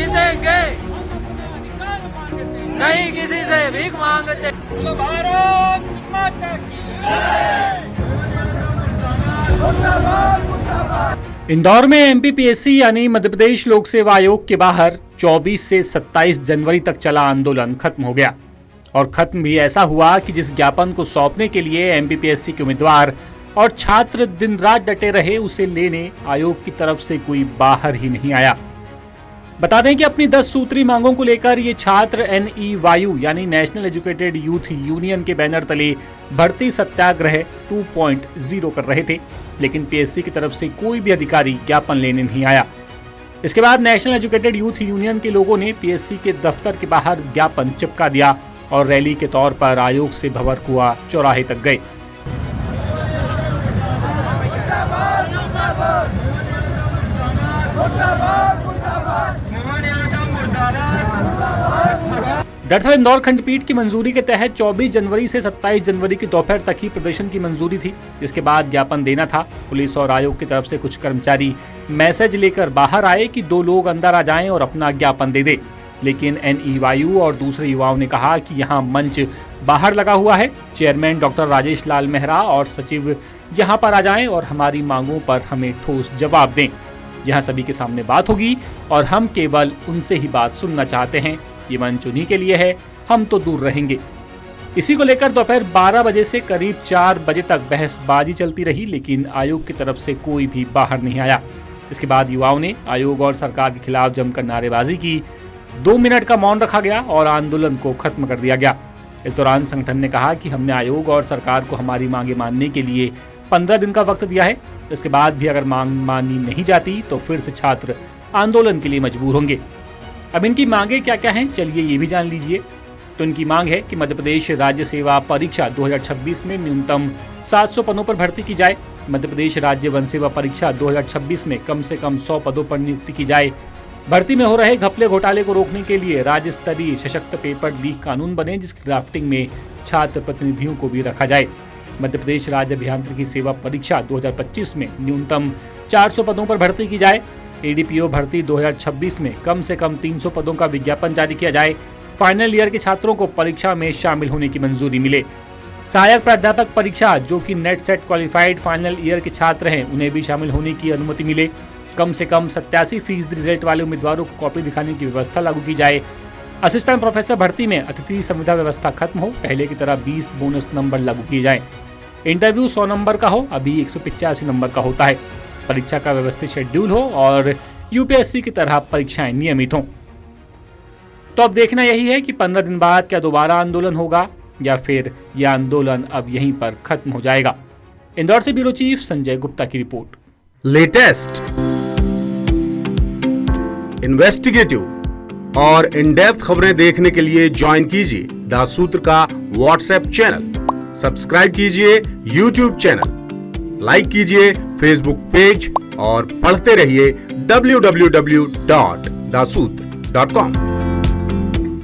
जीतेंगे, नहीं किसी से भीख मांगते। भारत माता की इंदौर में एमपीपीएससी यानी मध्य प्रदेश लोक सेवा आयोग के बाहर 24 से 27 जनवरी तक चला आंदोलन खत्म हो गया। और खत्म भी ऐसा हुआ कि जिस ज्ञापन को सौंपने के लिए एमपीपीएससी के उम्मीदवार और छात्र दिन रात डटे रहे, उसे लेने आयोग की तरफ से कोई बाहर ही नहीं आया। बता दें कि अपनी 10 सूत्री मांगों को लेकर ये छात्र NEYU यानी नेशनल एजुकेटेड यूथ यूनियन के बैनर तले भर्ती सत्याग्रह 2.0 कर रहे थे, लेकिन पीएससी की तरफ से कोई भी अधिकारी ज्ञापन लेने नहीं आया। इसके बाद नेशनल एजुकेटेड यूथ यूनियन के लोगों ने पीएससी के दफ्तर के बाहर ज्ञापन चिपका दिया और रैली के तौर पर आयोग से भंवरकुआ चौराहे तक गए। दरअसल इंदौर खंडपीठ की मंजूरी के तहत 24 जनवरी से 27 जनवरी की दोपहर तक ही प्रदर्शन की मंजूरी थी, जिसके बाद ज्ञापन देना था। पुलिस और आयोग की तरफ से कुछ कर्मचारी मैसेज लेकर बाहर आए कि 2 लोग अंदर आ जाएं और अपना ज्ञापन दे दे, लेकिन NEYU और दूसरे युवाओं ने कहा कि यहाँ मंच बाहर लगा हुआ है, चेयरमैन डॉक्टर राजेश लाल मेहरा और सचिव यहाँ पर आ जाएं और हमारी मांगों पर हमें ठोस जवाब दें। यहाँ सभी के सामने बात होगी और हम केवल उनसे ही बात सुनना चाहते हैं, ये मंच उन्हीं के लिए है, हम तो दूर रहेंगे। इसी को लेकर दोपहर 12 बजे से करीब 4 बजे तक बहसबाजी चलती रही, लेकिन आयोग की तरफ से कोई भी बाहर नहीं आया। इसके बाद युवाओं ने आयोग और सरकार के खिलाफ जमकर नारेबाजी की। 2 मिनट का मौन रखा गया और आंदोलन को खत्म कर दिया गया। इस दौरान संगठन ने कहा कि हमने आयोग और सरकार को हमारी मांगे मानने के लिए 15 दिन का वक्त दिया है। इसके बाद भी अगर मांग मानी नहीं जाती तो फिर से छात्र आंदोलन के लिए मजबूर होंगे। अब इनकी मांगे क्या क्या हैं, चलिए ये भी जान लीजिए। तो इनकी मांग है कि मध्य प्रदेश राज्य सेवा परीक्षा 2026 में न्यूनतम 700 पदों पर भर्ती की जाए। मध्य प्रदेश राज्य वन सेवा परीक्षा 2026 में कम से कम 100 पदों पर नियुक्ति की जाए। भर्ती में हो रहे घपले घोटाले को रोकने के लिए राज्य स्तरीय सशक्त पेपर लीक कानून बने, जिसकी ड्राफ्टिंग में छात्र प्रतिनिधियों को भी रखा जाए। मध्य प्रदेश राज्य अभियांत्रिकी सेवा परीक्षा 2025 में न्यूनतम 400 पदों पर भर्ती की जाए। ADPO भर्ती 2026 में कम से कम 300 पदों का विज्ञापन जारी किया जाए। फाइनल ईयर के छात्रों को परीक्षा में शामिल होने की मंजूरी मिले। सहायक प्राध्यापक परीक्षा जो कि net set qualified final year के छात्र हैं, उन्हें भी शामिल होने की अनुमति मिले। कम से कम 87% रिजल्ट वाले उम्मीदवारों को कॉपी दिखाने की व्यवस्था लागू की जाए। असिस्टेंट प्रोफेसर भर्ती में अतिथि संविदा व्यवस्था खत्म हो, पहले की तरह 20 बोनस नंबर लागू किए जाएं। इंटरव्यू 100 नंबर का हो, अभी 185 नंबर का होता है। परीक्षा का व्यवस्थित शेड्यूल हो और यूपीएससी की तरह परीक्षाएं नियमित हों। तो अब देखना यही है कि 15 दिन बाद क्या दोबारा आंदोलन होगा या फिर यह आंदोलन अब यहीं पर खत्म हो जाएगा। इंदौर से ब्यूरो चीफ संजय गुप्ता की रिपोर्ट। लेटेस्ट, इन्वेस्टिगेटिव और इन डेप्थ खबरें देखने के लिए ज्वाइन कीजिए द सूत्र का व्हाट्सएप चैनल, सब्सक्राइब कीजिए यूट्यूब चैनल, लाइक कीजिए फेसबुक पेज और पढ़ते रहिए www.daसूत्र.com।